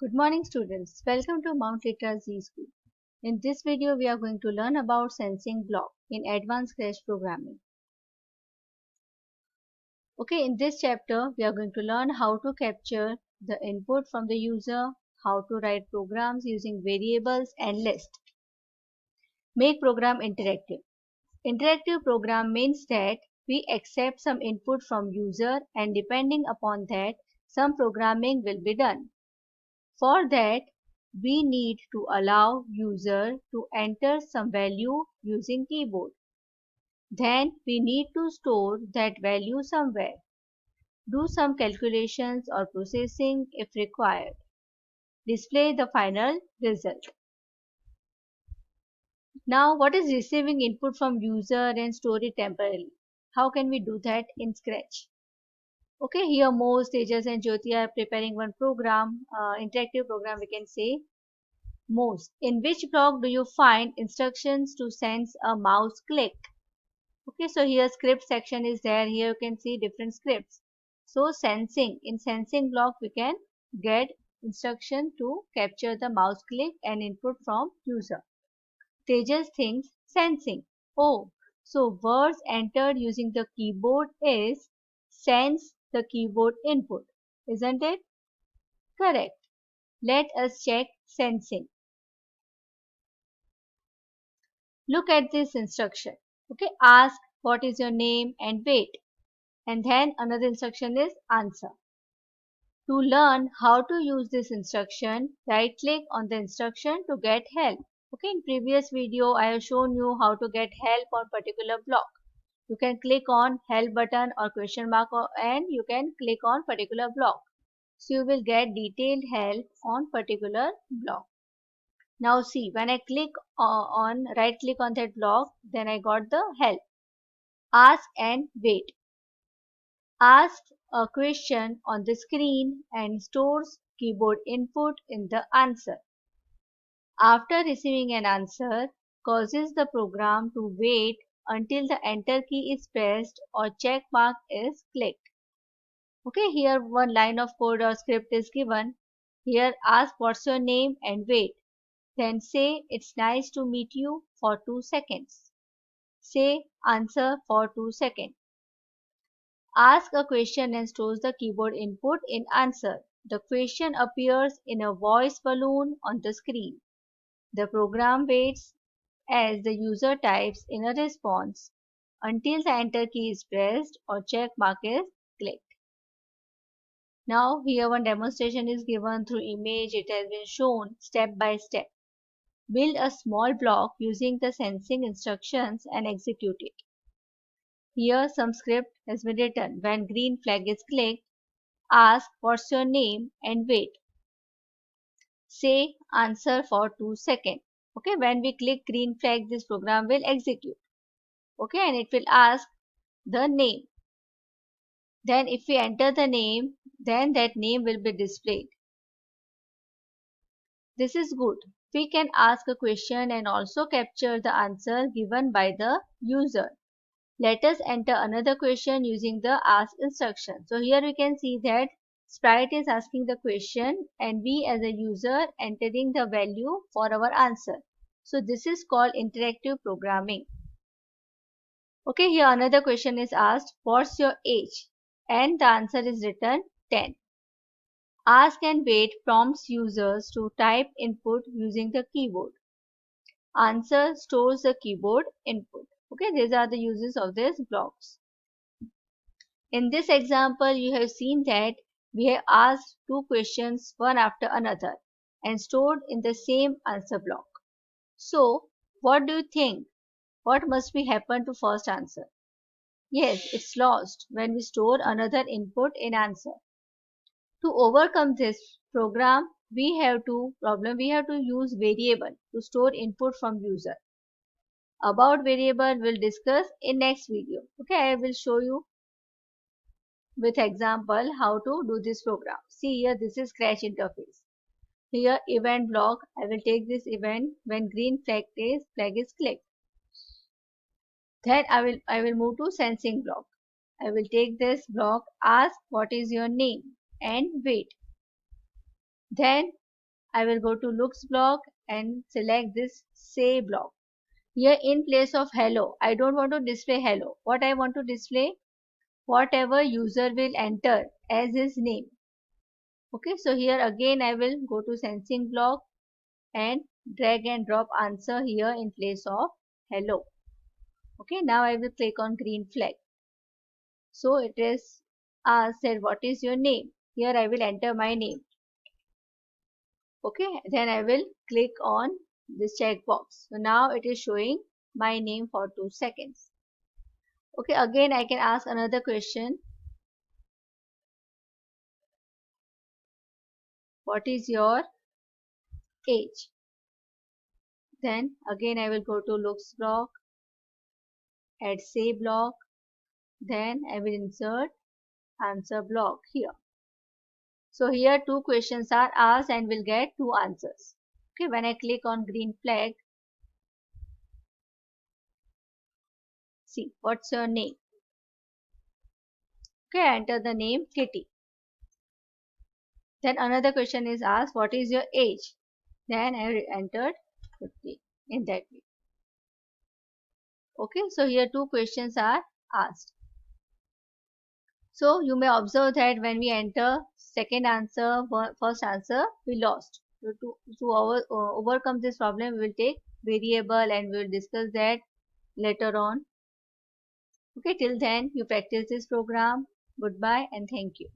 Good morning students, welcome to Mount Litra Z School. In this video we are going to learn about sensing block in advanced Scratch programming. Okay, in this chapter we are going to learn how to capture the input from the user, how to write programs using variables and list. Make program interactive. Interactive program means that we accept some input from user and depending upon that some programming will be done. For that, we need to allow user to enter some value using keyboard. Then we need to store that value somewhere. Do some calculations or processing if required. Display the final result. Now what is receiving input from user and store it temporarily? How can we do that in Scratch? Okay, here Mo, Tejas and Jyoti are preparing one program, interactive program we can say. Most. In which block do you find instructions to sense a mouse click? Okay, so here script section is there. Here you can see different scripts. So sensing, in sensing block we can get instruction to capture the mouse click and input from user. Tejas thinks sensing. Oh, so words entered using the keyboard is sense the keyboard input. Isn't it? Correct. Let us check sensing. Look at this instruction. Okay, ask what is your name and wait. And then another instruction is answer. To learn how to use this instruction, right click on the instruction to get help. Okay, in previous video I have shown you how to get help on particular block. You can click on help button or question mark and you can click on particular block. So you will get detailed help on particular block. Now see, when I click on right click on that block, then I got the help. Ask and wait. Ask a question on the screen and stores keyboard input in the answer. After receiving an answer, causes the program to wait until the enter key is pressed or check mark is clicked. Okay, here one line of code or script is given. Here ask what's your name and wait. Then say it's nice to meet you for 2 seconds. Say answer for 2 seconds. Ask a question and stores the keyboard input in answer. The question appears in a voice balloon on the screen. The program waits as the user types in a response until the enter key is pressed or check mark is clicked. Now here one demonstration is given through image. It has been shown step by step. Build a small block using the sensing instructions and execute it. Here some script has been written. When green flag is clicked, ask what's your name and wait. Say answer for 2 seconds. Okay, when we click green flag, this program will execute. Okay, and it will ask the name. Then if we enter the name, then that name will be displayed. This is good. We can ask a question and also capture the answer given by the user. Let us enter another question using the ask instruction. So here we can see that Sprite is asking the question and we as a user entering the value for our answer. So this is called interactive programming. Okay, here another question is asked, what's your age? And the answer is written 10. Ask and wait prompts users to type input using the keyboard. Answer stores the keyboard input. Okay, these are the uses of these blocks. In this example, you have seen that we have asked two questions one after another and stored in the same answer block. So, what do you think? What must be happen to first answer? Yes, it's lost when we store another input in answer. To overcome this we have to use variable to store input from user. About variable we'll discuss in next video. Okay, I will show you with example how to do this program. See here, this is Scratch interface. Here event block, I will take this event when green flag is clicked. Then I will move to sensing block. I will take this block, ask what is your name and wait. Then I will go to looks block and select this say block. Here in place of hello, I don't want to display hello. What I want to display? Whatever user will enter as his name. Okay, so here again I will go to sensing block and drag and drop answer here in place of hello. Okay, now I will click on green flag. So it is asked that what is your name? Here I will enter my name. Okay, then I will click on this checkbox. So now it is showing my name for 2 seconds. Okay, again I can ask another question. What is your age? Then again I will go to looks block, add say block, then I will insert answer block here. So here two questions are asked and will get two answers. Okay, when I click on green flag, see what's your name? Okay, enter the name Kitty. Then another question is asked, what is your age? Then I entered 50 in that way. Okay, so here two questions are asked. So you may observe that when we enter second answer, first answer, we lost. So to overcome this problem, we will take variable and we will discuss that later on. Okay, till then you practice this program. Goodbye and thank you.